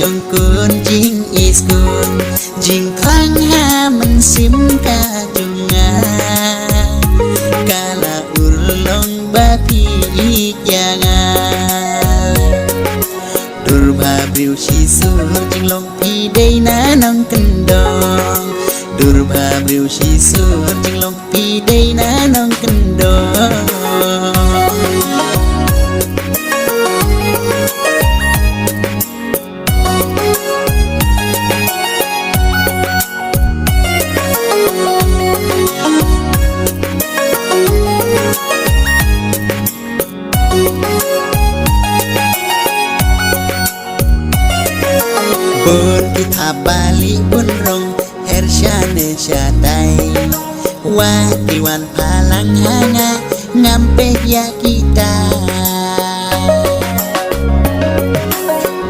trong cuốn chính is cuốn jing khang ha mình sim ca chung nga kala urlong bapi ikanga durba briu chi su jing long pi dei na nong kendong durba briu chi su jing long pi dei na nong kendong Bun kita balik bun rong hershane syadai Wadiwan palang hanga ngampe ya kita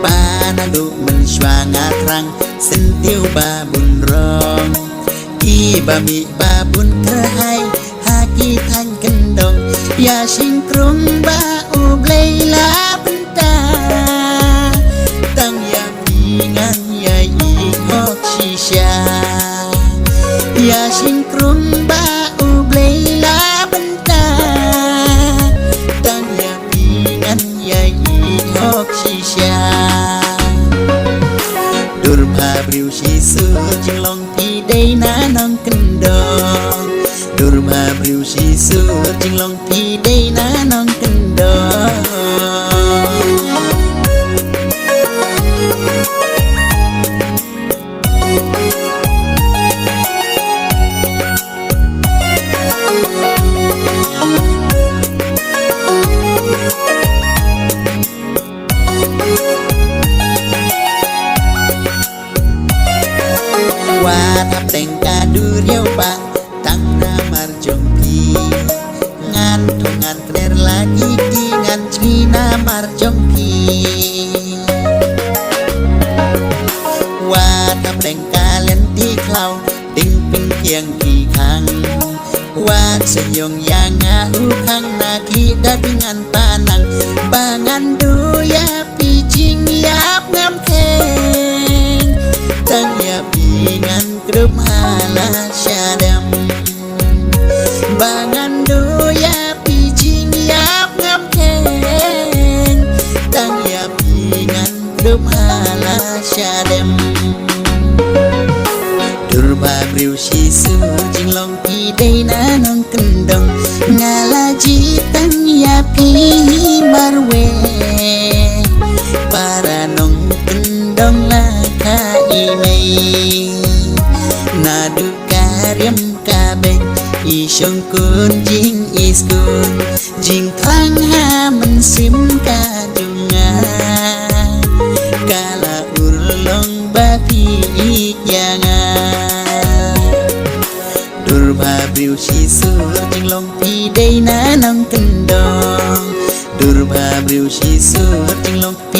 Panadu mensyuangat rang sentiu babun rong Ibami babun terhai haki tan kendong Ya singkrung ba ubleila bentang Tang ya pingan ya ihok shisha Ya singkrung ba ubleila bentang Tang ya pingan ya ihok shisha Durba briu shisu jinglong pi dei na nong kendong Durba briu shisu jinglong pi dei na nong kendong Thap teng kadu riau ba tang namar jongpi ngan tungan kner lagi ki ngan cina mar jongpi thap teng kalen ti klau ting ping kiang ki khang seyong yang u khang na ki da pingan panang bangan du ya pi jing yap ngam keng tang ya pingan grup hala syadam bangan doya pijing yap ngam keng tang ya pingan grup hala syadam durba briu shisu jinglong pi dei na nong kendong ngalaji tang ya pi marwe para nong kendong la ka imei nadu karyam kabeng isyong kun jing is kun jing khang ha men sim ka junga kala urlong bapi ikyanga durba briu shisu jinglong pi dei na nong kendong durba briu shisu jinglong pi